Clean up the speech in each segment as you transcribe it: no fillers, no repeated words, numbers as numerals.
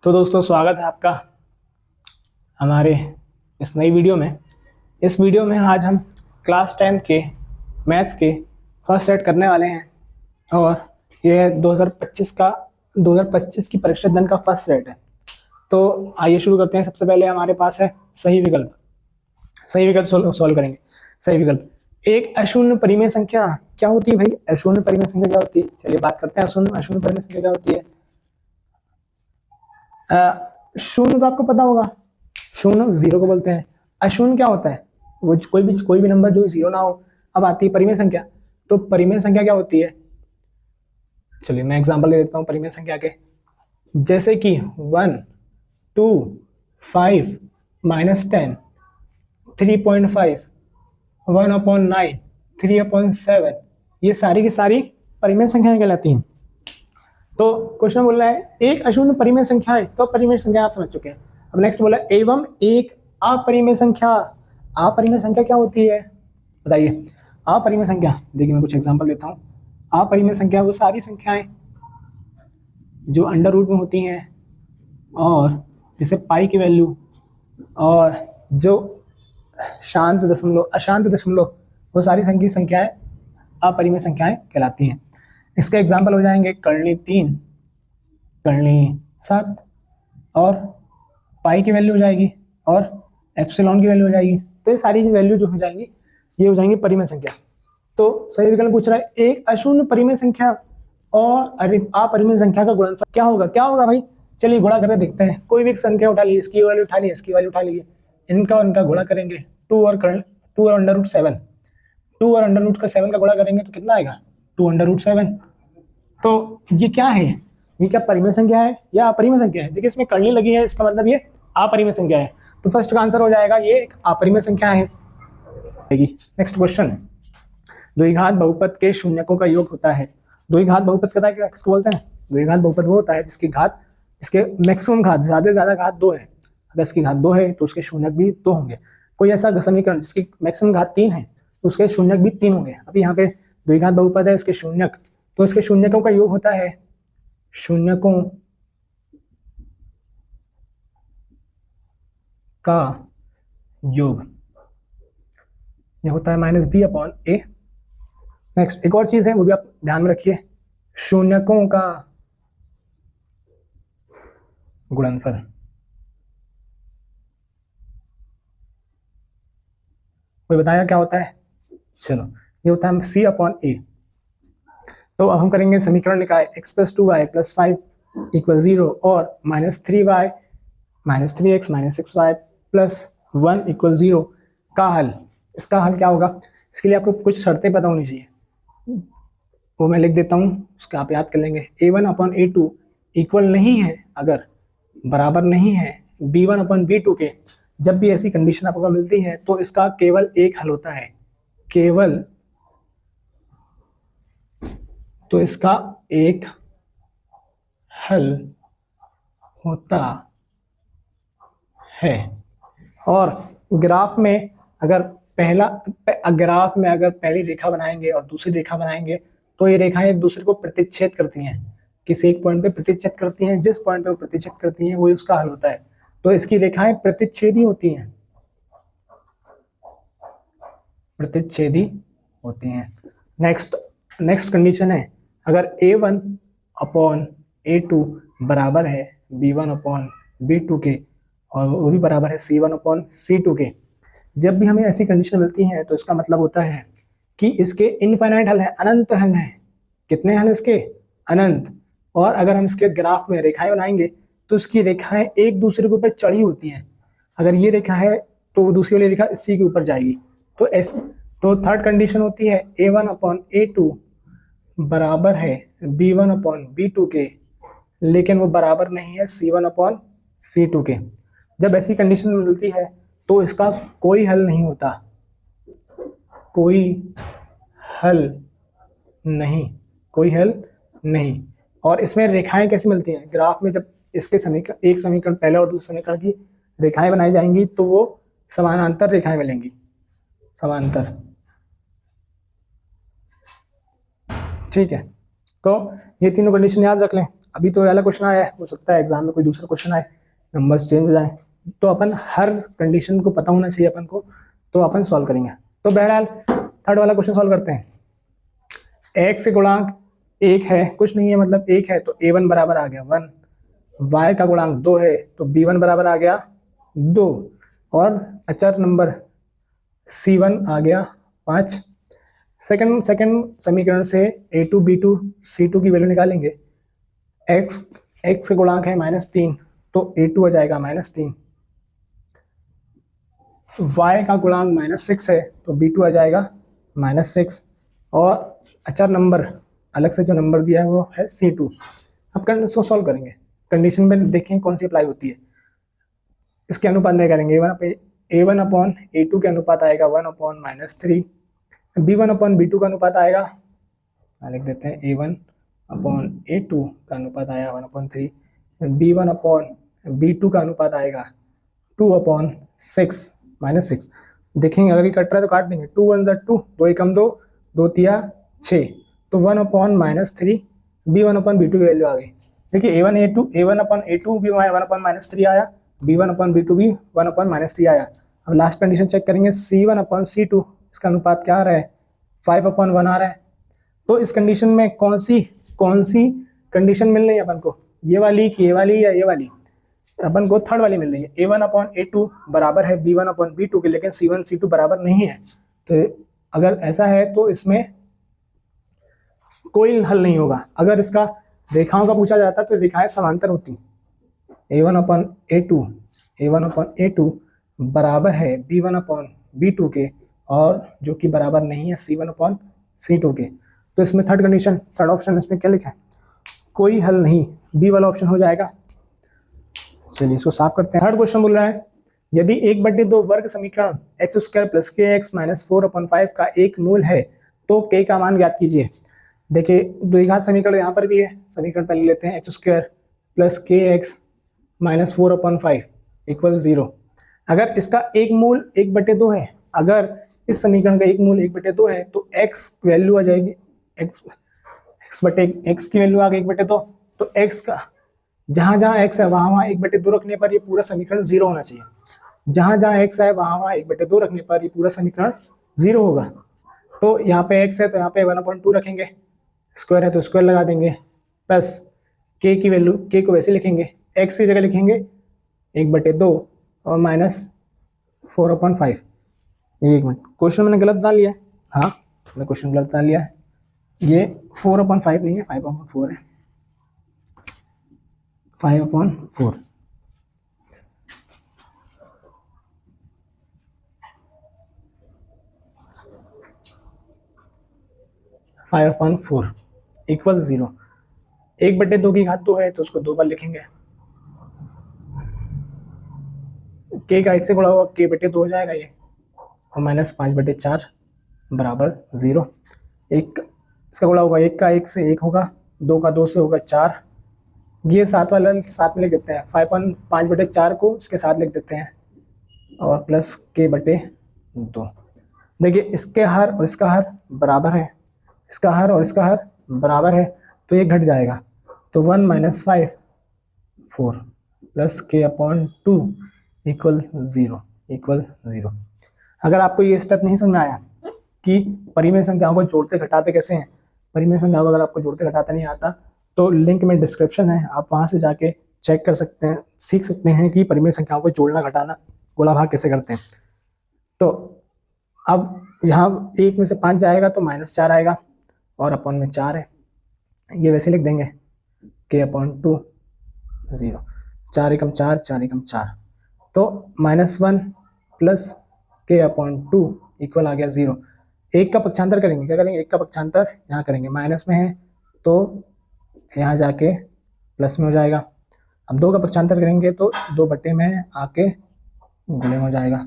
तो दोस्तों स्वागत है आपका हमारे इस नई वीडियो में। इस वीडियो में आज हम क्लास 10 के मैथ्स के फर्स्ट सेट करने वाले हैं और ये 2025 की परीक्षा दिन का फर्स्ट सेट है। तो आइए शुरू करते हैं। सबसे पहले हमारे पास है सही विकल्प। सही विकल्प सॉल्व करेंगे। सही विकल्प, एक अशून्य परिमेय संख्या क्या होती है भाई? अशून्य परिमेय संख्या क्या होती है? चलिए बात करते हैं अशून्य परिमेय संख्या क्या होती है। शून्य तो आपको पता होगा, शून्य जीरो को बोलते हैं। अशून्य क्या होता है? वो कोई भी नंबर जो जीरो ना हो। अब आती है परिमेय संख्या। तो परिमेय संख्या क्या होती है? चलिए मैं एग्जांपल दे देता हूँ परिमेय संख्या के। जैसे कि 1, 2, 5, -10, 3.5, 1/9, 3/7, ये सारी की सारी परिमेय संख्याएं कहलाती हैं। तो क्वेश्चन बोल रहा है एक अशून्य परिमेय संख्या है, तो परिमेय संख्या आप समझ चुके हैं। अब नेक्स्ट बोला एवं एक अपरिमेय संख्या। अपरिमेय संख्या क्या होती है बताइए? अपरिमेय संख्या, देखिए मैं कुछ एग्जांपल देता हूँ। अपरिमेय संख्या वो सारी संख्याएं जो अंडर रूट में होती हैं और जैसे पाई की वैल्यू और जो शांत दशमलव, अशांत दशमलव, वो सारी संख्याएं अपरिमेय संख्याएं कहलाती हैं। इसके एग्जाम्पल हो जाएंगे कर्णी 3, कर्णी 7 और पाई की वैल्यू हो जाएगी और एप्सिलॉन की वैल्यू हो जाएगी। तो ये सारी वैल्यू जो हो जाएंगी ये हो जाएंगी परिमेय संख्या। तो सही विकल्प पूछ रहा है एक अशून्य परिमेय संख्या और अपरिमेय संख्या का गुणनफल क्या होगा? क्या होगा भाई? चलिए गुणा करके देखते हैं। कोई भी एक संख्या उठा ली, इसकी वैल्यू उठा ली, इसकी वैल्यू उठा ली, इनका गुणा करेंगे। 2 और √7, 2 और √7 का गुणा करेंगे तो कितना आएगा? 2√7। तो ये क्या है? ये क्या परिमेय संख्या है या अपरिमेय संख्या है? देखिए इसमें कर्णी लगी है, इसका मतलब ये अपरिमेय संख्या है। तो फर्स्ट का आंसर हो जाएगा ये एक अपरिमेय संख्या है। नेक्स्ट क्वेश्चन, द्विघात बहुपद के शून्यकों का योग होता है। द्विघात बहुपद का क्या किसको बोलते हैं? द्विघात बहुपद वो होता है जिसके मैक्सिमम घात, ज्यादा से ज्यादा घात 2 है। अगर इसकी घात 2 है तो उसके शून्यक भी 2 होंगे। कोई ऐसा समीकरण जिसकी मैक्सिमम घात 3 है तो उसके शून्यक भी 3 होंगे। अभी यहाँ पे द्विघात बहुपद है, इसके शून्यक, तो इसके शून्यकों का योग होता है, शून्यकों का योग ये होता है -b/a। नेक्स्ट एक और चीज है, वो भी आप ध्यान में रखिए, शून्यकों का गुणनफल। कोई बताया क्या होता है? चलो ये होता है c/a। तो अब हम करेंगे समीकरण निकाय x + 2y + 5 = 0 और -3y -3x -6y + 1 = 0 का हल। इसका हल क्या होगा? इसके लिए आपको कुछ शर्तें पता होनी चाहिए, वो मैं लिख देता हूँ, उसका आप याद कर लेंगे। a1/a2 इक्वल नहीं है, अगर बराबर नहीं है b1/b2 के, जब भी ऐसी कंडीशन आपको मिलती है तो इसका केवल एक हल होता है, केवल तो इसका एक हल होता है। और ग्राफ में अगर पहली रेखा बनाएंगे और दूसरी रेखा बनाएंगे तो ये रेखाएं एक दूसरे को प्रतिच्छेद करती हैं, किसी एक पॉइंट पे प्रतिच्छेद करती हैं। जिस पॉइंट पे वो प्रतिच्छेद करती हैं वही उसका हल होता है। तो इसकी रेखाएं प्रतिच्छेदी होती हैं, प्रतिच्छेदी होती हैं। नेक्स्ट कंडीशन है, अगर a1/a2 बराबर है b1/b2 के और वो भी बराबर है c1/c2 के, जब भी हमें ऐसी कंडीशन मिलती है तो इसका मतलब होता है कि इसके इनफाइनाइट हल है, अनंत हल है। कितने हल इसके? अनंत। और अगर हम इसके ग्राफ में रेखाएं बनाएंगे तो इसकी रेखाएं एक दूसरे के ऊपर चढ़ी होती हैं। अगर ये रेखा है तो दूसरी वाली रेखा इसी के ऊपर जाएगी। तो थर्ड कंडीशन होती है a1/a2 बराबर है b1/b2 के, लेकिन वो बराबर नहीं है c1/c2 के। जब ऐसी कंडीशन मिलती है तो इसका कोई हल नहीं होता, कोई हल नहीं। और इसमें रेखाएं कैसे मिलती हैं? ग्राफ में जब इसके एक समीकरण पहले और दूसरे समीकरण की रेखाएं बनाई जाएंगी तो वो समानांतर रेखाएं मिलेंगी, समांतर। ठीक है, तो ये तीनों कंडीशन याद रख लें। अभी तो वाला क्वेश्चन आया है, हो सकता है एग्जाम में कोई दूसरा क्वेश्चन आए, नंबर्स चेंज हो जाए, तो अपन हर कंडीशन को पता होना चाहिए अपन को, तो अपन सॉल्व करेंगे। तो बहरहाल थर्ड वाला क्वेश्चन सॉल्व करते हैं। x से गुणांक 1 है, कुछ नहीं है मतलब 1 है, तो a1 बराबर आ गया 1, y का गुणांक 2 है तो b1 बराबर आ गया 2, और अचर नंबर c1 आ गया 5। सेकंड समीकरण से a2 b2 c2 की वैल्यू निकालेंगे। x का गुणांक है -3 तो a2 आ जाएगा -3, y का गुणांक -6 है तो b2 आ जाएगा -6, और अचर नंबर अलग से जो नंबर दिया है वो है c2। अब इसको सॉल्व करेंगे, कंडीशन में देखें कौन सी अप्लाई होती है। इसके अनुपात नहीं करेंगे, a1 अपॉन a2 के अनुपात आएगा 1/-3, b1 अपॉन b2 का अनुपात आएगा, लिख देते हैं a1 अपॉन a2 का अनुपात आया 1/3, b1 अपॉन b2 का अनुपात आएगा 2/6 -6। देखेंगे अगर ये कट रहा है तो काट देंगे, 2 1 2, 2 1 2, 2 3 6, तो 1/-3 b1 अपॉन b2 की वैल्यू आ गई। देखिए a1 अपॉन a2 भी 1/-3 आया, b1 अपॉन b2 भी 1/-3 आया। अब लास्ट कंडीशन चेक करेंगे, c1 अपॉन c2 इसका अनुपात क्या आ रहा है, 5/1 आ रहा है। तो इस कंडीशन में कौन सी कंडीशन मिल रही है अपन को, ये वाली कि ये वाली या ये वाली? अपन को थर्ड वाली मिल रही है, a1 अपॉन a2 बराबर है b1 अपॉन b2 के, लेकिन c1 c2 बराबर नहीं है। तो अगर ऐसा है तो इसमें कोई हल नहीं होगा। अगर इसका रेखाओं का पूछा जाता तो रेखाएं समांतर होती, a1 अपॉन a2 बराबर है b1 अपॉन b2 के, और जो कि बराबर नहीं है c1 अपॉन c2 के। तो इसमें थर्ड ऑप्शन इसमें क्या लिखा है, कोई हल नहीं, बी वाला ऑप्शन हो जाएगा। चलिए इसको साफ करते हैं। थर्ड क्वेश्चन बोल रहा है, यदि 1/2 वर्ग समीकरण x² + kx - 4/5 का एक मूल है तो k का मान ज्ञात कीजिए। देखिए द्विघात समीकरण यहाँ पर भी है, समीकरण पहले लेते हैं, x² + kx - 4/5 = 0। अगर इसका एक मूल 1/2 है, अगर इस समीकरण का एक मूल 1/2 है तो x वैल्यू आ जाएगी, x की वैल्यू आ गई 1/2, तो x का जहाँ x है वहाँ 1/2 रखने पर ये पूरा समीकरण 0 होना चाहिए। जहाँ x है वहाँ 1/2 रखने पर ये पूरा समीकरण 0 होगा। तो यहाँ पे x है तो यहाँ पे 1/2 रखेंगे, स्क्वायर है तो स्क्वायर लगा देंगे, प्लस k की वैल्यू, k को वैसे लिखेंगे, x की जगह लिखेंगे 1/2 और -4/5। एक मिनट, क्वेश्चन मैंने गलत डाल लिया है, हाँ मैंने क्वेश्चन गलत डाल लिया है, ये 4/5 नहीं है, 5/4 है, 5/4। इक्वल 0। 1/2 की घात 2 है तो उसको 2 बार लिखेंगे, k का 1 से गुणा हुआ k/2 हो जाएगा ये, और -5/4 बराबर 0। एक इसका गुणा होगा, 1 का 1 से 1 होगा, 2 का 2 से होगा 4, ये 7 वाला साथ में लिख देते हैं, 5/4 को इसके साथ लिख देते हैं, और प्लस k/2। देखिए इसके हर और इसका हर बराबर है, इसका हर और इसका हर बराबर है, तो ये घट जाएगा, तो 1 - 5 4 प्लस k/2 = 0। अगर आपको ये स्टेप नहीं समझ में आया कि परिमेय संख्याओं को जोड़ते घटाते कैसे हैं, परिमेय संख्याओं को अगर आपको जोड़ते घटाते नहीं आता तो लिंक में डिस्क्रिप्शन है, आप वहाँ से जाके चेक कर सकते हैं, सीख सकते हैं कि परिमेय संख्याओं को जोड़ना घटाना गुणा भाग कैसे करते हैं। तो अब यहाँ 1 में से 5 जाएगा तो -4 आएगा, और अपॉन में 4 है, ये वैसे लिख देंगे k/2 0, 4 एकम 4, 4 एकम 4, तो -1 प्लस k/2 इक्वल आ गया 0। 1 का पक्षांतर करेंगे, क्या करेंगे, 1 का पक्षांतर यहाँ करेंगे, माइनस में है तो यहाँ जाके प्लस में हो जाएगा। अब 2 का पक्षांतर करेंगे तो 2/में में आके गुणे में हो जाएगा,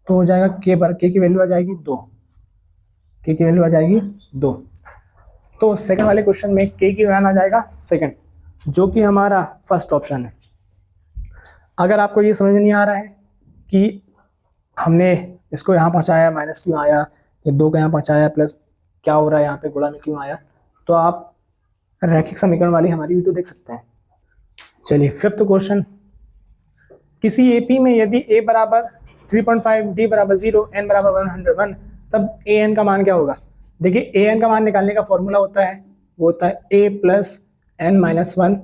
तो हो जाएगा k की वैल्यू आ जाएगी 2, k की वैल्यू आ जाएगी 2। तो सेकंड वाले क्वेश्चन में k की वैल्यू आ जाएगा सेकंड, जो कि हमारा फर्स्ट ऑप्शन है। अगर आपको ये समझ में नहीं आ रहा है कि हमने इसको यहाँ पहुँचाया, माइनस क्यों आया, ये 2 को यहाँ पहुँचाया, प्लस क्या हो रहा है यहाँ पे गुणा में क्यों आया, तो आप रैखिक समीकरण वाली हमारी वीडियो देख सकते हैं, चलिए फिफ्थ क्वेश्चन, किसी एपी में यदि ए बराबर 3.5, डी बराबर 0, एन बराबर 101, तब ए एन का मान क्या होगा। देखिए ए एन का मान निकालने का फॉर्मूला होता है, वो होता है ए प्लस एन माइनस 1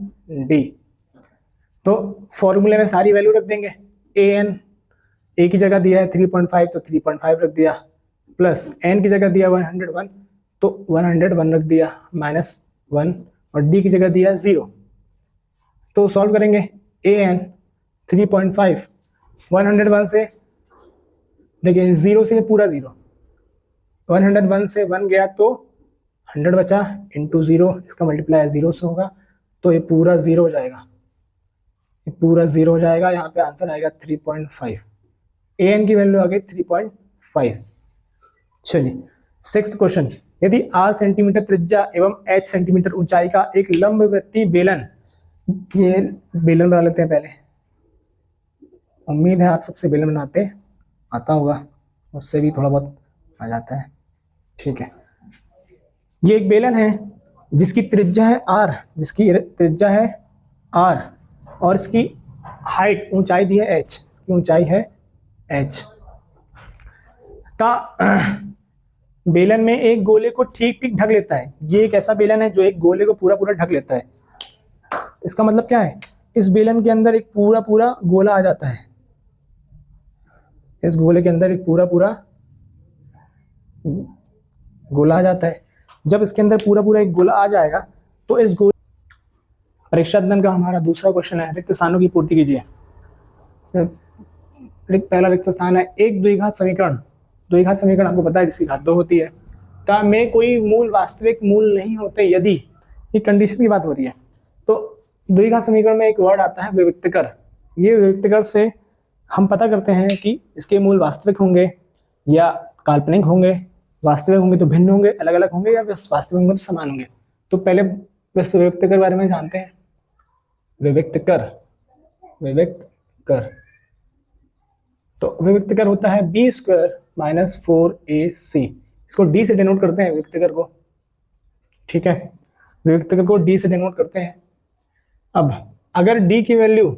डी। तो फॉर्मूले में सारी वैल्यू रख देंगे। ए एन, ए की जगह दिया है 3.5 तो 3.5 रख दिया, प्लस एन की जगह दिया 101 तो 101 रख दिया, माइनस 1, और डी की जगह दिया 0। तो सॉल्व करेंगे। ए एन 3.5 101 से, देखिए 0 से पूरा 0, 101 से 1 गया तो 100 बचा, इंटू 0, इसका मल्टीप्लाई 0 से होगा तो ये पूरा 0 हो जाएगा, ये पूरा 0 हो जाएगा। यहाँ पे आंसर आएगा 3.5। ए एन की वैल्यू आ गई 3.5। चलिए सिक्स्थ क्वेश्चन, यदि r सेंटीमीटर त्रिज्या एवं h सेंटीमीटर ऊंचाई का एक लंबवृत्तीय बेलन, ये बेलन बना लेते हैं पहले, उम्मीद है आप सबसे बेलन बनाते आता होगा, उससे भी थोड़ा बहुत आ जाता है, ठीक है। ये एक बेलन है जिसकी त्रिज्या है r, जिसकी त्रिज्या है r, और इसकी हाइट ऊंचाई दी है h, इसकी ऊंचाई है h का बेलन में एक गोले को ठीक ठीक ढक लेता है। ये एक ऐसा बेलन है जो एक गोले को पूरा पूरा ढक लेता है। इसका मतलब क्या है, इस बेलन के अंदर एक पूरा पूरा गोला आ जाता है, इस गोले के अंदर एक पूरा पूरा गोला आ जाता है। जब इसके अंदर पूरा पूरा एक गोला आ जाएगा तो इस गोले, परीक्षा अध्ययन का हमारा दूसरा क्वेश्चन है, रिक्त स्थानों की पूर्ति कीजिए। पहला रिक्त स्थान है एक द्विघात समीकरण, द्विघात समीकरण आपको पता है जिसकी घात 2 होती है, का में कोई मूल वास्तविक मूल नहीं होते यदि, ये कंडीशन की बात हो रही है। तो द्विघात समीकरण में एक वर्ड आता है विविक्तकर। ये विविक्तकर से हम पता करते हैं कि इसके मूल वास्तविक होंगे या काल्पनिक होंगे। वास्तविक होंगे तो भिन्न होंगे, अलग अलग होंगे, या वास्तविक होंगे तो समान होंगे। तो पहले बस विविक्तकर के बारे में जानते हैं। विविक्तकर, विविक्तकर, तो विविक्तकर होता है b² माइनस 4ac। इसको d से डिनोट करते हैं विविक्तकर को, ठीक है, विविक्तकर को d से डिनोट करते हैं। अब अगर d की वैल्यू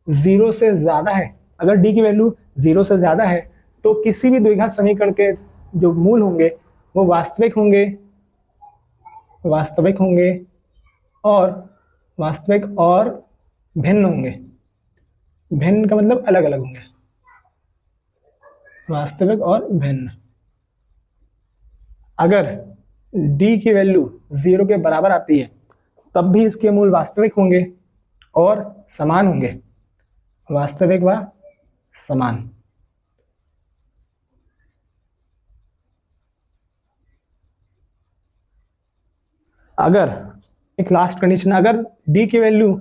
0 से ज्यादा है, अगर d की वैल्यू 0 से ज्यादा है तो किसी भी द्विघात समीकरण के जो मूल होंगे वो वास्तविक होंगे, वास्तविक होंगे और वास्तविक और भिन्न होंगे। भिन्न का मतलब अलग अलग होंगे, वास्तविक और भिन्न। अगर d की वैल्यू 0 के बराबर आती है तब भी इसके मूल वास्तविक होंगे और समान होंगे, वास्तविक व समान। अगर एक लास्ट कंडीशन, अगर d की वैल्यू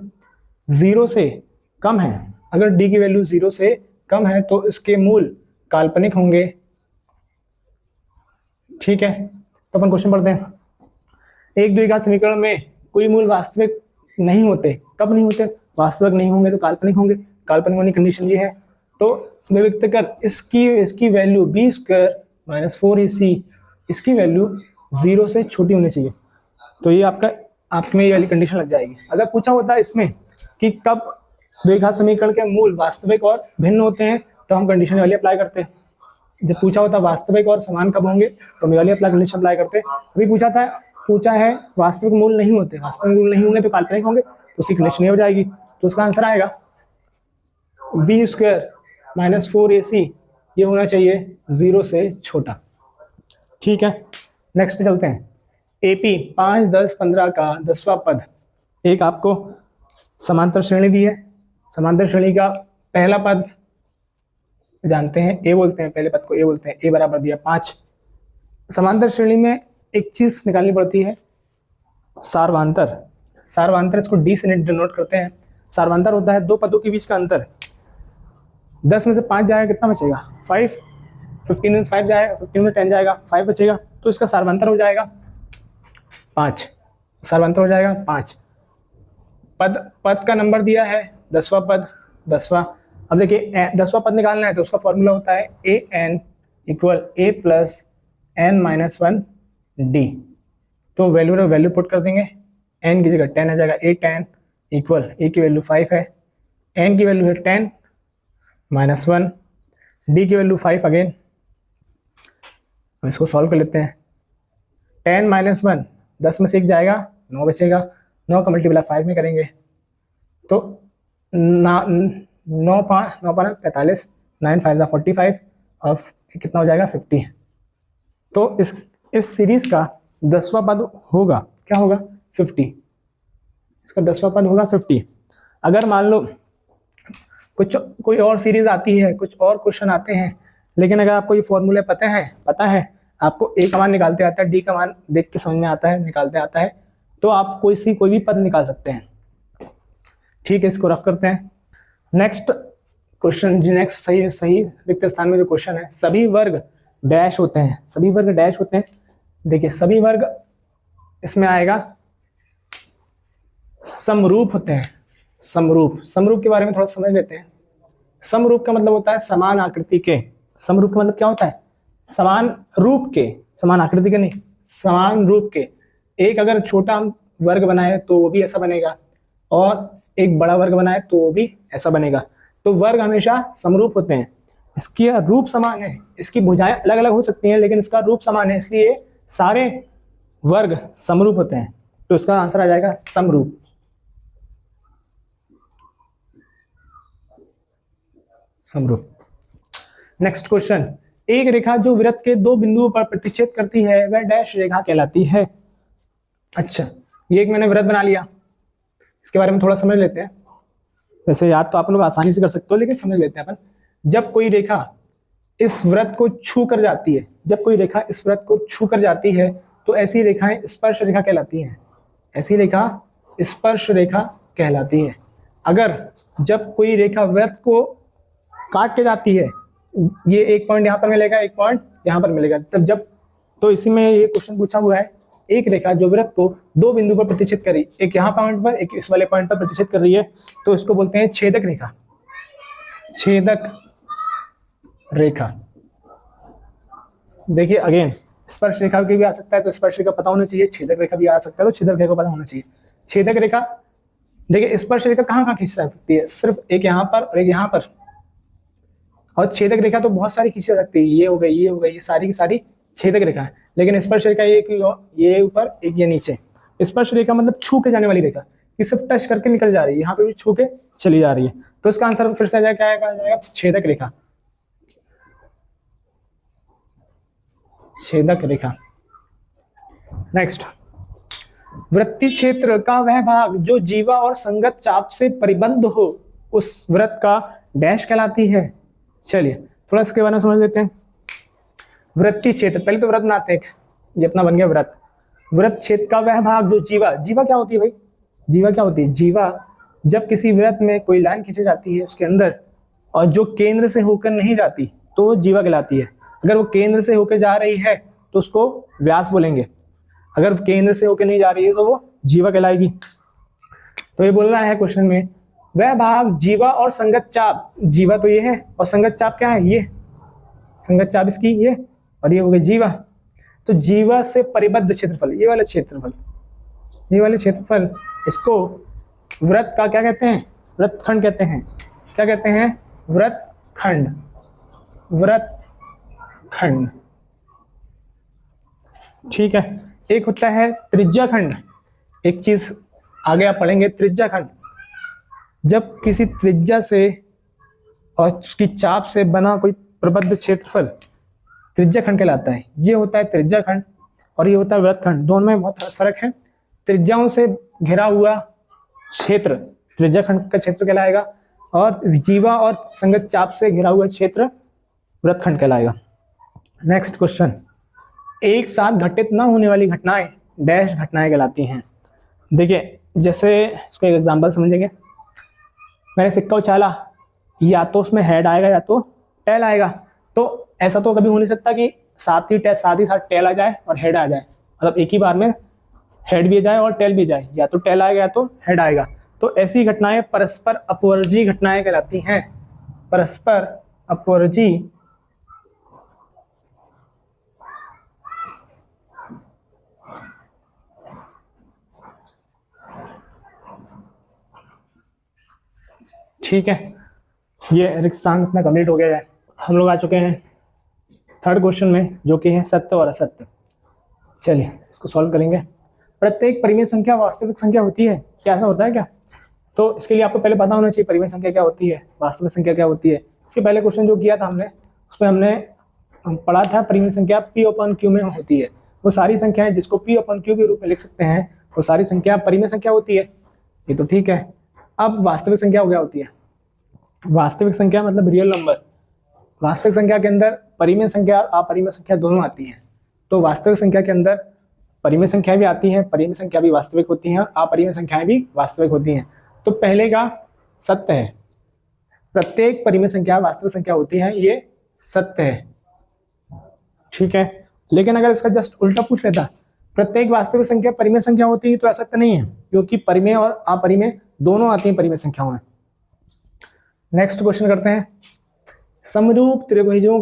0 से कम है, अगर d की वैल्यू 0 से कम है तो इसके मूल काल्पनिक होंगे, ठीक है। तो अपन क्वेश्चन पढ़ते हैं। एक द्विघात समीकरण में कोई मूल वास्तविक नहीं होते, कब नहीं होते, वास्तविक नहीं होंगे तो काल्पनिक होंगे। काल्पनिक होने की कंडीशन ये है। तो विविक्तकर इसकी वैल्यू b² माइनस 4ac, इसकी वैल्यू 0 से छोटी होनी चाहिए। तो ये आपके में ये वाली कंडीशन लग जाएगी। अगर पूछा होता है इसमें कि कब द्विघात समीकरण के मूल वास्तविक और भिन्न होते हैं तो हम कंडीशन वाली अप्लाई करते हैं। जब पूछा होता वास्तविक और समान कब होंगे तो हम वाली अप्लाई कंडीशन अप्लाई करते हैं। अभी पूछा है वास्तविक मूल नहीं होते, वास्तविक मूल नहीं होंगे तो काल्पनिक होंगे, तो उसकी कंडीशन ये हो जाएगी। तो उसका आंसर आएगा b² माइनस 4ac, ये होना चाहिए 0 से छोटा, ठीक है। नेक्स्ट पे चलते हैं। AP 5, 10, 15 का 10वां पद, एक आपको समांतर श्रेणी दी है। समांतर श्रेणी का पहला पद जानते हैं, A बोलते हैं, पहले पद को A बोलते हैं। A बराबर दिया 5। समांतर श्रेणी में एक चीज निकालनी पड़ती है, सार्वंतर। सार्वंतर, इसको D से डिनोट करते हैं। सार्वंतर होता है दो पदों के बीच का अंतर। 10 में से 5 जाएगा, कितना बचेगा 5। 15 में से 5 जाएगा, 15 में 10 जाएगा, 5 बचेगा, तो इसका सार्वंतर हो जाएगा 5। सार्वंतर हो जाएगा 5। पद का नंबर दिया है 10वां पद, 10वां। अब देखिए 10वां पद निकालना है तो उसका फॉर्मूला होता है an equal a plus n minus 1 d। तो वैल्यू पुट कर देंगे, n की जगह 10 आ जाएगा, a tan इक्वल ए की वैल्यू 5 है, एन की वैल्यू है 10 -1, डी की वैल्यू 5 अगेन। हम इसको सॉल्व कर लेते हैं। 10 -1 10 में से 1 जाएगा, 9 बचेगा, 9 का मल्टीप्लाई 5 में करेंगे तो 9 5 45, 9 5 45 और कितना हो जाएगा 50। तो इस सीरीज का 10वां पद होगा, क्या होगा 50। इसका 10वां पद होगा 50। अगर मान लो कोई और सीरीज आती है, कुछ और क्वेश्चन आते हैं, लेकिन अगर आपको ये फॉर्मूले पता है आपको ए का मान निकालते आता है, डी का मान देख के समझ में आता है, निकालते आता है, तो आप कोई भी पद निकाल सकते हैं। ठीक है, इसको रफ करते हैं। नेक्स्ट क्वेश्चन, नेक्स्ट सही रिक्त स्थान में जो क्वेश्चन है, सभी वर्ग डैश होते हैं, सभी वर्ग डैश होते हैं। देखिए सभी वर्ग इसमें आएगा समरूप होते हैं। समरूप के बारे में थोड़ा समझ लेते हैं। समरूप का मतलब होता है समान आकृति के। समरूप का मतलब क्या होता है? समान रूप के, समान आकृति के नहीं, समान रूप के। एक अगर छोटा वर्ग बनाए तो वो भी ऐसा बनेगा, और एक बड़ा वर्ग बनाए तो वो भी ऐसा बनेगा। तो वर्ग हमेशा समरूप होते हैं। इसकी रूप समान है, इसकी भुजाएं अलग अलग हो सकती हैं लेकिन इसका रूप समान है, इसलिए सारे वर्ग समरूप होते हैं। तो इसका आंसर आ जाएगा समरूप। समरूप। नेक्स्ट क्वेश्चन, एक रेखा जो वृत्त के 2 बिंदुओं पर प्रतिच्छेद करती है वह डैश रेखा कहलाती है। अच्छा, ये एक मैंने वृत्त बना लिया, इसके बारे में थोड़ा समझ लेते हैं। वैसे याद तो आप लोग आसानी से कर सकते हो लेकिन समझ लेते हैं अपन। जब कोई रेखा इस वृत्त को छू कर जाती है, जब कोई रेखा इस वृत्त को छू कर जाती है तो ऐसी रेखाएं स्पर्श रेखा कहलाती हैं। ऐसी रेखा स्पर्श रेखा कहलाती है। अगर जब कोई रेखा वृत्त को काट के जाती है, ये एक पॉइंट यहाँ पर मिलेगा, एक पॉइंट यहाँ पर मिलेगा, तब जब, तो इसी में ये क्वेश्चन पूछा हुआ है, एक रेखा जो वृत्त को 2 बिंदु पर प्रतिच्छेद करी, एक यहाँ पॉइंट पर, एक इस वाले पॉइंट पर प्रतिच्छेद कर रही है, तो इसको बोलते हैं छेदक रेखा। छेदक रेखा। देखिए अगेन, स्पर्श रेखा की भी आ सकता है तो स्पर्श रेखा पता होना चाहिए, छेदक रेखा भी आ सकता है तो छेदक रेखा पता होना चाहिए। छेदक रेखा, देखिए स्पर्श रेखा कहाँ कहाँ खींची जा सकती है? सिर्फ एक यहाँ पर और एक यहाँ पर। और छेदक रेखा तो बहुत सारी खींची जा सकती है, ये हो गई, ये हो गई, ये सारी की सारी छेदक रेखा है। लेकिन स्पर्श रेखा ये ऊपर, एक ये नीचे। स्पर्श रेखा मतलब छू के जाने वाली रेखा, ये सिर्फ टच करके निकल जा रही है, यहाँ पे भी छू के चली जा रही है। तो इसका आंसर फिर से आ जाएगा, क्या आ जाएगा? छेदक रेखा। छेदक रेखा। नेक्स्ट, वृत्तीय क्षेत्र का वह भाग जो जीवा और संगत चाप से परिबद्ध हो उस वृत्त का डैश कहलाती है। चलिए थोड़ा इसके बारे में समझ लेते हैं। वृत्तीय क्षेत्र, पहले तो वृत्त बनाते हैं, ये अपना बन गया वृत्त। वृत्त क्षेत्र का वह भाग जो जीवा, जीवा क्या होती है भाई? जीवा क्या होती है? जीवा जब किसी वृत्त में कोई लाइन खींची जाती है उसके अंदर, और जो केंद्र से होकर नहीं जाती तो वो जीवा कहलाती है। अगर वो केंद्र से होकर जा रही है तो उसको व्यास बोलेंगे, अगर केंद्र से होकर नहीं जा रही है तो वो जीवा कहलाएगी। तो ये बोलना है क्वेश्चन में, वह भाग जीवा और संगत चाप, जीवा तो ये है और संगत चाप क्या है? ये संगत चाप इसकी ये, और ये हो गई जीवा। तो जीवा से परिबद्ध क्षेत्रफल, ये वाला क्षेत्रफल, ये वाले क्षेत्रफल, इसको वृत्त का क्या कहते हैं? वृत्तखंड कहते हैं। क्या कहते हैं? वृत्तखंड। वृत्तखंड। ठीक है। एक होता है त्रिज्याखंड, एक चीज आगे आप पढ़ेंगे, त्रिज्याखंड। जब किसी त्रिज्या से और उसकी चाप से बना कोई प्रबद्ध क्षेत्रफल त्रिज्याखंड कहलाता है। ये होता है त्रिज्याखंड और ये होता है वृत्तखंड, दोनों में बहुत फर्क है। त्रिज्याओं से घिरा हुआ क्षेत्र त्रिज्याखंड का क्षेत्र कहलाएगा, और जीवा और संगत चाप से घिरा हुआ क्षेत्र वृत्तखंड कहलाएगा। नेक्स्ट क्वेश्चन, एक साथ घटित न होने वाली घटनाएं डैश घटनाएं कहलाती हैं। देखिए जैसे इसको एक एग्जांपल समझेंगे। मैंने सिक्का उछाला, या तो उसमें हेड आएगा या तो टेल आएगा। तो ऐसा तो कभी हो नहीं सकता कि साथ ही साथ टेल आ जाए और हेड आ जाए, मतलब एक ही बार में हेड भी जाए और टेल भी जाए, या तो टेल आएगा या तो हेड आएगा। तो ऐसी घटनाएं परस्पर अपवर्जी घटनाएं कहलाती हैं। परस्पर अपवर्जी ठीक है, ये रिक्तांग अपना कंप्लीट हो गया है। हम लोग आ चुके हैं थर्ड क्वेश्चन में, जो कि है सत्य और असत्य। चलिए इसको सॉल्व करेंगे। प्रत्येक परिमेय संख्या वास्तविक संख्या होती है, क्या ऐसा होता है क्या? तो इसके लिए आपको पहले पता होना चाहिए परिमेय संख्या क्या होती है, वास्तविक संख्या क्या होती है। इसके पहले क्वेश्चन जो किया था हमने, उसमें हमने पढ़ा था परिमेय संख्या P/Q में होती है। वो सारी संख्याएं जिसको P/Q के रूप में लिख सकते हैं, वो सारी संख्या परिमेय संख्या होती है। ये तो ठीक है। अब वास्तविक संख्या क्या होती है? वास्तविक संख्या मतलब रियल नंबर। वास्तविक संख्या के अंदर परिमेय संख्या और अपरिमेय संख्या दोनों आती हैं। तो वास्तविक संख्या के अंदर परिमेय संख्या भी आती है, परिमेय संख्या भी वास्तविक होती हैं और अपरिमेय संख्याएं भी वास्तविक होती हैं। तो पहले का सत्य है, प्रत्येक परिमेय संख्या वास्तविक संख्या होती है, ये सत्य है। ठीक है, लेकिन अगर इसका जस्ट उल्टा पूछ लेता, प्रत्येक वास्तविक संख्या परिमेय संख्या होती है, तो ऐसा नहीं है, क्योंकि परिमेय और अपरिमेय दोनों आती हैं परिमेय संख्याओं में। नेक्स्ट क्वेश्चन करते हैं। समरूप त्रिभुजों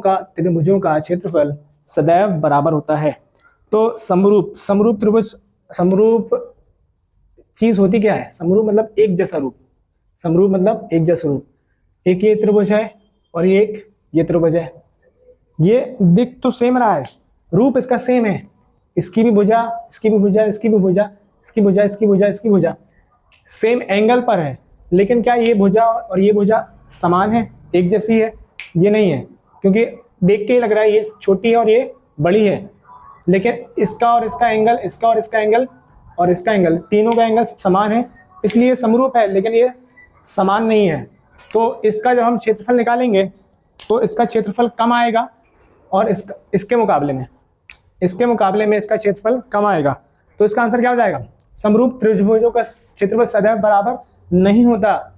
का क्षेत्रफल सदैव बराबर होता है। तो समरूप त्रिभुज, समरूप चीज होती क्या है? समरूप मतलब एक जैसा रूप। समरूप मतलब एक जैसा रूप। एक ये त्रिभुज है और एक ये त्रिभुज है। ये दिख तो सेम रहा है, रूप इसका सेम है। इसकी भी भुजा, इसकी भी भुजा, इसकी भी भुजा, इसकी भुजा, इसकी भुजा, इसकी भुजा सेम एंगल पर है। लेकिन क्या ये भुजा और ये भुजा समान है, एक जैसी है? ये नहीं है, क्योंकि देख के ही लग रहा है ये छोटी है और ये बड़ी है। लेकिन इसका और इसका एंगल, इसका और इसका एंगल और इसका एंगल, तीनों का एंगल समान है, इसलिए समरूप है, लेकिन ये समान नहीं है। तो इसका जब हम क्षेत्रफल निकालेंगे तो इसका क्षेत्रफल कम आएगा और इसके मुकाबले में इसका क्षेत्रफल कम आएगा। तो इसका आंसर क्या हो जाएगा? समरूप त्रिभुजों का क्षेत्रफल सदैव बराबर नहीं होता,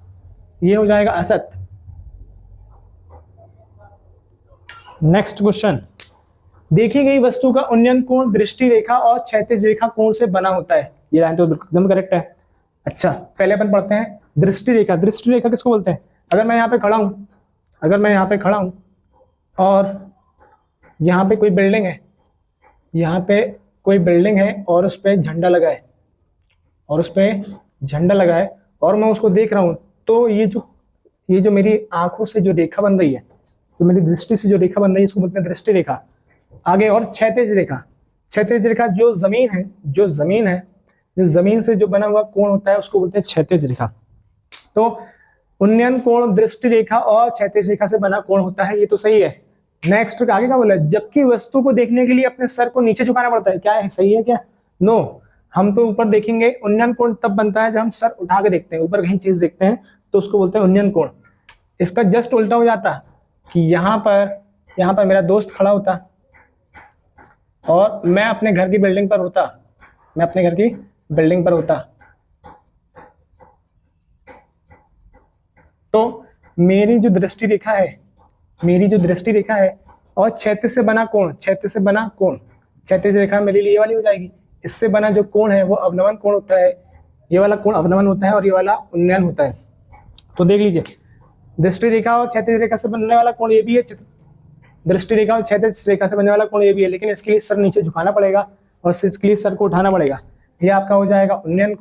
ये हो जाएगा असत्य। Next question. देखी गई वस्तु का उन्नयन कोण दृष्टि रेखा और क्षैतिज रेखा कोण से बना होता है। ये लाइन तो एकदम करेक्ट है। अच्छा, पहले अपन पढ़ते हैं दृष्टि रेखा। दृष्टि रेखा किसको बोलते हैं? अगर मैं यहाँ पे खड़ा हूँ और यहाँ पे कोई बिल्डिंग है, और उस पर झंडा लगा है और मैं उसको देख रहा हूँ, तो ये जो मेरी आंखों से जो रेखा बन रही है, तो मेरी दृष्टि से जो रेखा बन रही है, इसको बोलते हैं दृष्टि रेखा। आगे और क्षैतिज रेखा जो जमीन से जो बना हुआ कोण होता है, उसको बोलते हैं क्षैतिज रेखा। तो उन्नयन कोण दृष्टि रेखा और क्षैतिज रेखा से बना कोण होता है, ये तो सही है। नेक्स्ट आगे क्या बोला? जबकि वस्तु को देखने के लिए अपने सर को नीचे झुकाना पड़ता है। क्या है, सही है क्या? नो, हम तो ऊपर देखेंगे। उन्नयन कोण तब बनता है जब हम सर उठा के देखते हैं, ऊपर कहीं चीज देखते हैं, तो उसको बोलते हैं उन्नयन कोण। इसका जस्ट उल्टा हो जाता कि यहाँ पर मेरा दोस्त खड़ा होता और मैं अपने घर की बिल्डिंग पर होता, तो मेरी जो दृष्टि रेखा है और क्षैतिज से बना कोण, क्षैतिज रेखा मेरे लिए ये वाली हो जाएगी। इससे बना जो कोण है वो अवनमन कोण होता है। ये वाला कोण अवनमन होता है और ये वाला उन्नयन होता है। तो देख लीजिए, दृष्टि रेखा और क्षैतिज रेखा से बनने वाला कोण ये भी है, दृष्टि रेखा और क्षैतिज रेखा से बनने वाला कोण ये भी है, लेकिन इसके लिए सर नीचे झुकाना पड़ेगा और इसके लिए सर को उठाना पड़ेगा। ये आपका हो जाएगा उन्नयन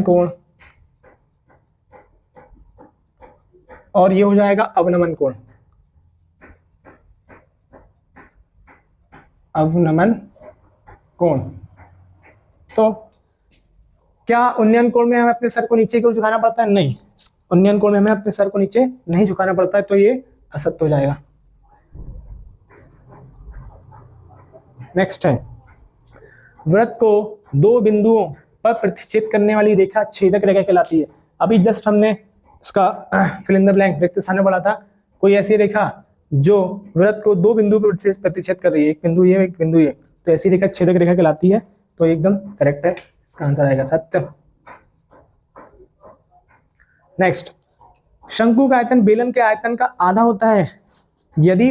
कोण, और ये हो जाएगा अवनमन कोण। तो क्या उन्नयन कोण में हमें अपने सर को नीचे क्यों झुकाना पड़ता है? नहीं, उन्नयन कोण में हमें अपने सर को नीचे नहीं झुकाना पड़ता है, तो ये असत्य हो जाएगा। नेक्स्ट है, वृत्त को दो बिंदुओं पर प्रतिच्छेद करने वाली रेखा छेदक रेखा कहलाती है। अभी जस्ट हमने इसका फिल इन द ब्लैंक रिक्त स्थान में पढ़ा था। कोई ऐसी रेखा जो वृत्त को दो बिंदु पर प्रतिच्छेद कर रही है, एक बिंदु ये एक बिंदु ये, तो ऐसी रेखा छेदक रेखा कहलाती है। तो एकदम करेक्ट है, इसका आंसर आएगा सत्य। नेक्स्ट, शंकु का आयतन बेलन के आयतन का आधा होता है यदि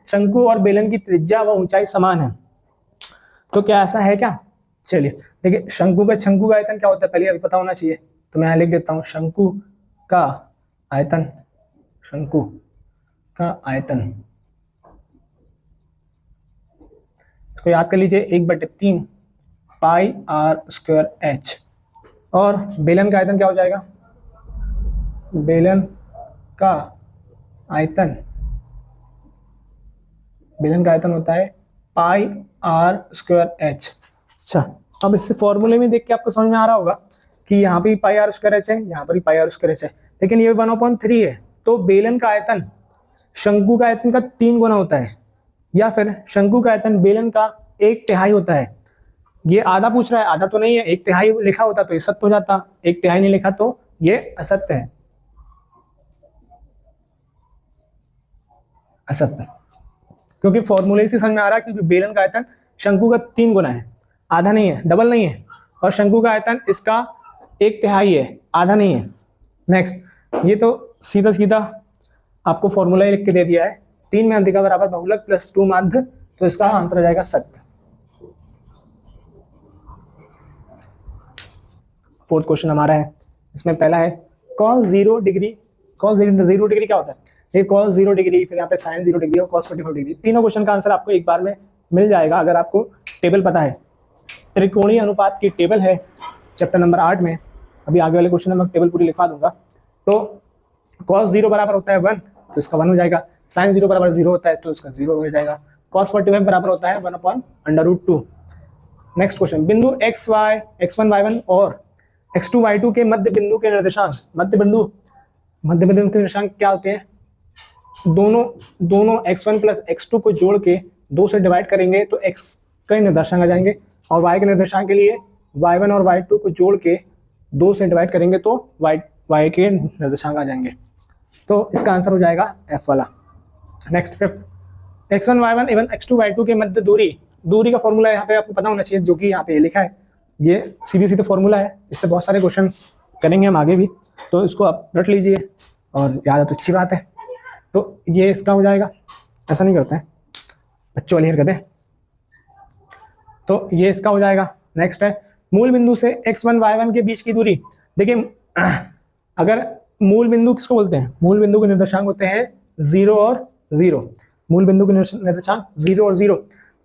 शंकु और बेलन की त्रिज्या व ऊंचाई समान है। तो क्या ऐसा है क्या? चलिए देखिए, शंकु का आयतन क्या होता है पहले अभी पता होना चाहिए, तो मैं यहाँ लिख देता हूँ शंकु का आयतन। इसको याद कर लीजिए, 1/3 पाई r² h। और बेलन का आयतन क्या हो जाएगा? बेलन का आयतन, बेलन का आयतन होता है पाई आर स्क्वायर एच। अच्छा, अब इससे फॉर्मूले में देख के आपको समझ में आ रहा होगा कि यहाँ पे पाई आर स्क्वायर एच है, यहाँ पर भी पाई आर स्क्वायर एच है, लेकिन ये 1/3 है। तो बेलन का आयतन शंकु का आयतन का 3 गुना होता है, या फिर शंकु का आयतन बेलन का 1/3 होता है। ये आधा पूछ रहा है, आधा तो नहीं है, 1/3 लिखा होता तो ये सत्य हो जाता, 1/3 नहीं लिखा तो ये असत्य है, असत्य, क्योंकि फॉर्मूले से समझ में आ रहा है कि बेलन का आयतन शंकु का 3 गुना है, आधा नहीं है, डबल नहीं है, और शंकु का आयतन इसका 1/3 है, आधा नहीं है। नेक्स्ट, ये तो सीधा सीधा आपको फॉर्मूला ही लिख के दे दिया है, 3 में अधिका बराबर बहुलक प्लस 2 माध्य, तो इसका आंसर आ जाएगा सत्य। फोर्थ क्वेश्चन हमारा है, इसमें पहला है cos 0 डिग्री। cos 0 डिग्री क्या होता है? ये cos 0 डिग्री, फिर यहाँ पे sin 0 डिग्री और cos 45 डिग्री, तीनों क्वेश्चन का आंसर आपको एक बार में मिल जाएगा अगर आपको टेबल पता है। त्रिकोणीय अनुपात की टेबल है चैप्टर नंबर 8 में, अभी आगे वाले क्वेश्चन में मैं टेबल पूरी लिखवा दूंगा। तो cos 0 बराबर होता है 1, तो इसका 1 हो जाएगा। sin 0 बराबर 0 होता है तो इसका 0 हो जाएगा। cos 45 बराबर होता है 1/√2। नेक्स्ट क्वेश्चन, बिंदु x1 y1 और x2 y2 के मध्य बिंदु के निर्देशांक, मध्य बिंदु के निर्देशांक क्या होते हैं? दोनों x1 प्लस x2 को जोड़ के 2 से डिवाइड करेंगे तो x के निर्देशांक आ जाएंगे, और y के निर्देशांक के लिए y1 और y2 को जोड़ के 2 से डिवाइड करेंगे तो y के निर्देशांक आ जाएंगे। तो इसका आंसर हो जाएगा F वाला। नेक्स्ट फिफ्थ, x1 y1 एवं x2 y2 के मध्य दूरी का फॉर्मूला यहाँ पे आपको पता होना चाहिए, जो कि यहाँ पे लिखा है। ये सीधे फॉर्मूला है, इससे बहुत सारे क्वेश्चन करेंगे हम आगे भी, तो इसको आप रट लीजिए और याद है तो अच्छी बात है। तो ये इसका हो जाएगा, ऐसा नहीं करते हैं बच्चों वाली हरकतें, तो ये इसका हो जाएगा। नेक्स्ट है मूल बिंदु से x1 y1 के बीच की दूरी। देखिए, अगर मूल बिंदु किसको बोलते हैं? मूल बिंदु के निर्देशांक होते हैं 0 और 0। मूल बिंदु के निर्देशांक 0 और 0।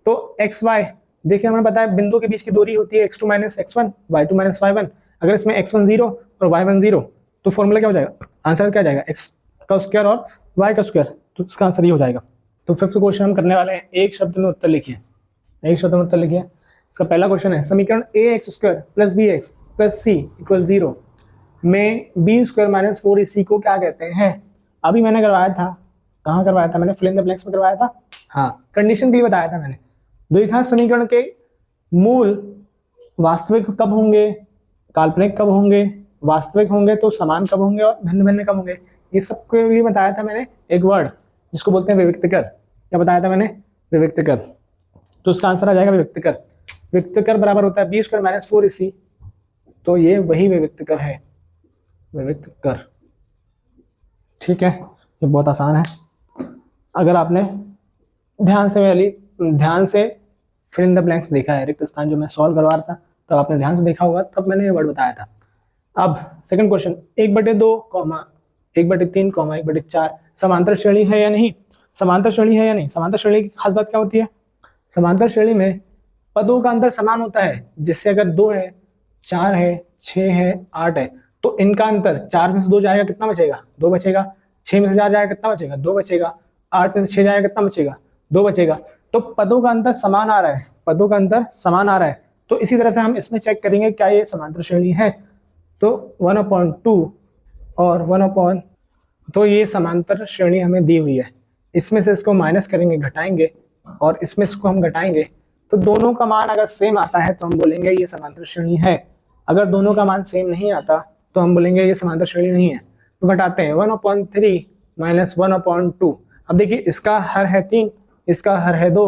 तो x y, देखिए हमें पता है बिंदु के बीच की दूरी होती है x2 minus x1, y2 minus y1। अगर इसमें x1 0 और y1 0, तो फॉर्मूला क्या हो जाएगा? आंसर क्या जाएगा? x का स्क्वायर और y का स्क्वायर, तो इसका आंसर ये हो जाएगा। तो फिफ्थ क्वेश्चन हम करने वाले हैं, एक शब्द में उत्तर लिखिए, एक शब्द में उत्तर लिखिए। इसका पहला क्वेश्चन है, समीकरण ax square plus bx plus c equal 0 में b स्क्वायर माइनस 4ac को क्या कहते हैं? अभी मैंने करवाया था, कहाँ करवाया था मैंने? फिल इन द ब्लैंक्स में करवाया था। हाँ, कंडीशन के लिए बताया था मैंने। द्विघात समीकरण के मूल वास्तविक कब होंगे, काल्पनिक कब होंगे, वास्तविक होंगे तो समान कब होंगे, और भिन्न भिन्न कब होंगे, ये सब के लिए बताया था मैंने एक वर्ड जिसको बोलते हैं विविक्तकर। क्या बताया था मैंने? विविक्तकर। तो इसका आंसर आ जाएगा विविक्तकर। विविक्तकर बराबर होता है b स्क्वायर माइनस 4ac, तो ये वही विविक्तकर है, विविक्तकर। ठीक है, ये बहुत आसान है। अगर आपने ध्यान से फिल इन द ब्लैंक्स देखा है, रिक्त स्थान जो मैं सॉल्व करवा रहा था, तब आपने ध्यान से देखा होगा, तब मैंने ये वर्ड बताया था। अब सेकंड क्वेश्चन, 1/2 कॉमा 1/3 कॉमा 1/4 समांतर श्रेणी है या नहीं? समांतर श्रेणी है या नहीं? समांतर श्रेणी की खास बात क्या होती है? समांतर श्रेणी में पदों का अंतर समान होता है, जिससे अगर 2 है, 4 है, 6 है, 8 है, तो इनका अंतर 4 में से 2 जाएगा, कितना बचेगा? 2 बचेगा। 6 में से 4 जाएगा, कितना बचेगा? 2 बचेगा। 8 में से 6 जाएगा, कितना बचेगा? 2 बचेगा। तो पदों का अंतर समान आ रहा है, पदों का अंतर समान आ रहा है। तो इसी तरह से हम इसमें चेक करेंगे क्या ये समांतर श्रेणी है। तो 1/2 और 1/, तो ये समांतर श्रेणी हमें दी हुई है। इसमें से इसको माइनस करेंगे, घटाएंगे, और इसमें इसको हम घटाएंगे, तो दोनों का मान अगर सेम आता है तो हम बोलेंगे ये समांतर श्रेणी है। अगर दोनों का मान सेम नहीं आता तो हम बोलेंगे ये समांतर श्रेणी नहीं है। तो घटाते हैं, 1/3 माइनस 1/2। अब देखिए, इसका हर है 3, इसका हर है 2,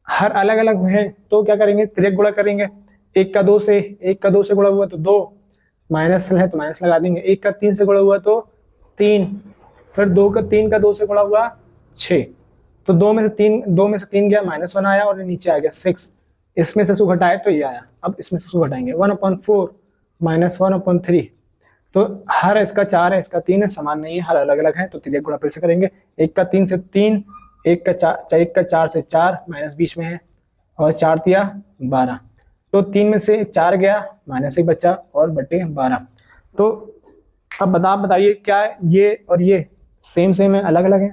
हर अलग अलग है, तो क्या करेंगे? तिर्यक गुणा करेंगे। 1 का 2 से गुणा हुआ तो 2, माइनस है तो माइनस लगा देंगे। 1 का 3 से गुणा हुआ तो 3, फिर 3 का 2 से गुणा हुआ 6, तो 2 में से 3 गया, -1 आया, और नीचे आ गया 6। इसमें से इसको घटाए तो ये आया। अब इसमें से इसको घटाएंगे, 1/4 माइनस 1/3। तो हर इसका 4 है, इसका 3 है, समान नहीं है, हर अलग अलग है, तो तिर्यक गुणा फिर से करेंगे। 1 का 3 से 3, 1 का 4 से 4, माइनस बीच में है, और 4 तिया 12, तो 3 में से 4 गया, -1 बचा, और बटे 12। तो अब बताइए क्या ये और ये सेम सेम है, अलग अलग है?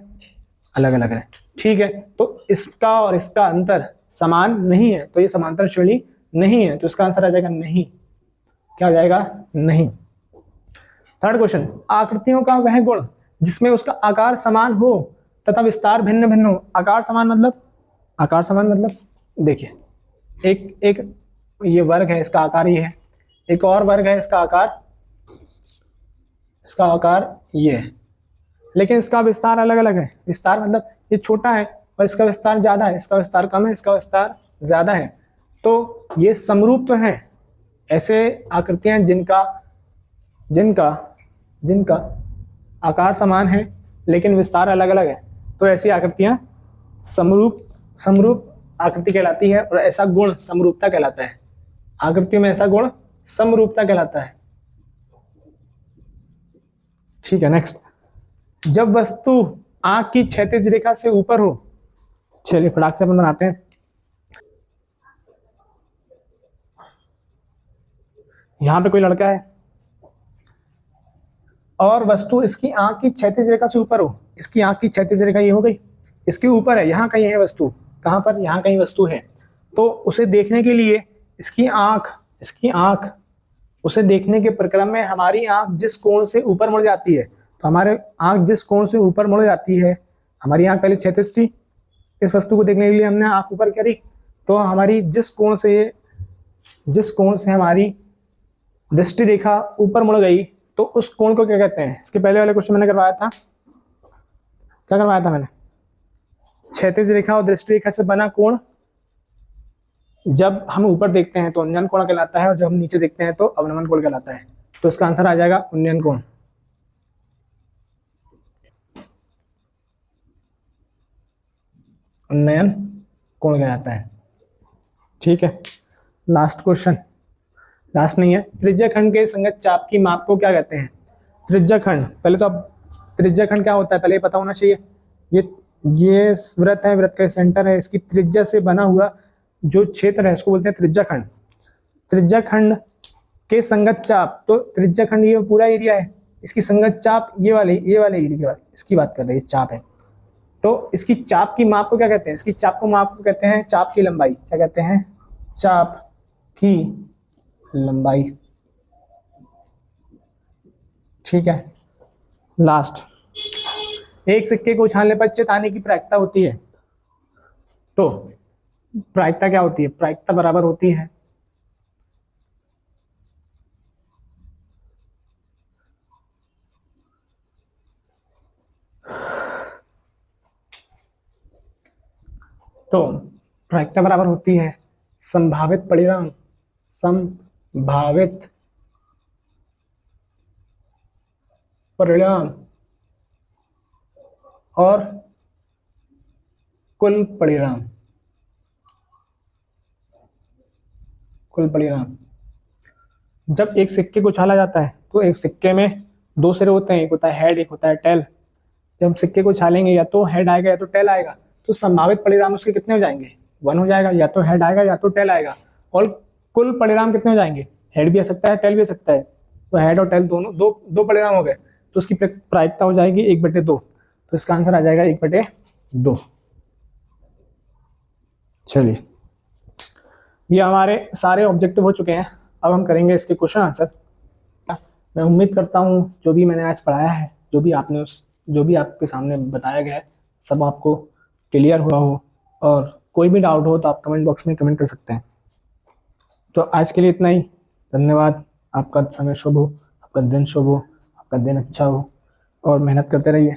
अलग अलग है। ठीक है, तो इसका और इसका अंतर समान नहीं है, तो ये समांतर श्रेणी नहीं है, तो इसका आंसर आ जाएगा नहीं। क्या आ जाएगा? नहीं। थर्ड क्वेश्चन, आकृतियों का वह गुण जिसमें उसका आकार समान हो तथा विस्तार भिन्न भिन्न हो। आकार समान मतलब देखिए, एक एक ये वर्ग है, इसका आकार ये है, एक और वर्ग है, इसका आकार ये है, लेकिन इसका विस्तार अलग अलग है। विस्तार मतलब ये छोटा है और इसका विस्तार ज्यादा है, इसका विस्तार कम है, इसका विस्तार ज्यादा है, तो ये समरूप तो है। ऐसे आकृतियां जिनका आकार समान है लेकिन विस्तार अलग अलग है, तो ऐसी आकृतियां समरूप आकृति कहलाती है, और ऐसा गुण समरूपता कहलाता है। आकृतियों में ऐसा गुण समरूपता कहलाता है। ठीक है, नेक्स्ट, जब वस्तु आंख की क्षैतिज रेखा से ऊपर हो। चलिए फटाक से अपन बनाते हैं। यहां पे कोई लड़का है और वस्तु इसकी आंख की क्षैतिज रेखा से ऊपर हो। इसकी आंख की क्षैतिज रेखा ये हो गई, इसके ऊपर है, यहाँ कहीं है वस्तु। कहाँ पर? यहाँ कहीं वस्तु है। तो उसे देखने के लिए इसकी आंख उसे देखने के प्रक्रम में हमारी आंख जिस कोण से ऊपर मुड़ जाती है, तो हमारे आंख जिस कोण से ऊपर मुड़ जाती है, हमारी आंख पहले क्षैतिज थी, इस वस्तु को देखने के लिए हमने आंख ऊपर करी, तो हमारी जिस कोण से हमारी दृष्टि रेखा ऊपर मुड़ गई, तो उस कोण को क्या कहते हैं? इसके पहले वाले क्वेश्चन मैंने करवाया था, क्या करवाया था मैंने? क्षैतिज रेखा और दृष्टि रेखा से बना कोण जब हम ऊपर देखते हैं तो उन्नयन कोण कहलाता है, और जब हम नीचे देखते हैं तो अवनमन कोण कहलाता है। तो इसका आंसर आ जाएगा उन्नयन कोण। उन्नयन कोण कहलाता है। ठीक है, लास्ट क्वेश्चन, लास्ट नहीं है। त्रिज्या खंड के संगत चाप की माप को क्या कहते हैं? त्रिज्या खंड, पहले तो अब त्रिज्या खंड क्या होता है पहले पता होना चाहिए। ये वृत्त है, वृत्त का सेंटर है, इसकी त्रिज्या से बना हुआ जो क्षेत्र है उसको बोलते हैं त्रिज्या खंड। त्रिज्या खंड के संगत चाप, तो त्रिज्या खंड ये पूरा एरिया है, इसकी संगत चाप ये वाले एरिया इसकी बात कर रही है, चाप है। तो इसकी चाप की माप को क्या कहते हैं? इसकी चाप को माप को कहते हैं चाप की लंबाई। क्या कहते हैं? चाप की लंबाई। ठीक है, लास्ट, एक सिक्के को उछालने पर चित आने की प्रायिकता होती है। तो प्रायिकता क्या होती है? प्रायिकता बराबर होती है संभावित परिणाम और कुल परिणाम। जब एक सिक्के को उछाला जाता है तो एक सिक्के में दो सिरे होते हैं, एक होता है हेड, एक होता है टेल। जब हम सिक्के को उछालेंगे या तो हेड आएगा या तो टेल आएगा, तो संभावित परिणाम उसके कितने हो जाएंगे? 1 हो जाएगा, या तो हेड आएगा या तो टेल आएगा। और कुल परिणाम कितने हो जाएंगे? हेड भी आ सकता है, टेल भी आ सकता है, तो हेड और टेल दोनों दो परिणाम हो गए, तो उसकी प्रायिकता हो जाएगी 1/2। तो इसका आंसर आ जाएगा 1/2। चलिए, ये हमारे सारे ऑब्जेक्टिव हो चुके हैं। अब हम करेंगे इसके क्वेश्चन आंसर। मैं उम्मीद करता हूँ जो भी मैंने आज पढ़ाया है, जो भी आपके सामने बताया गया है, सब आपको क्लियर हुआ हो, और कोई भी डाउट हो तो आप कमेंट बॉक्स में कमेंट कर सकते हैं। तो आज के लिए इतना ही, धन्यवाद। आपका समय शुभ हो, आपका दिन शुभ हो, आपका दिन अच्छा हो, और मेहनत करते रहिए।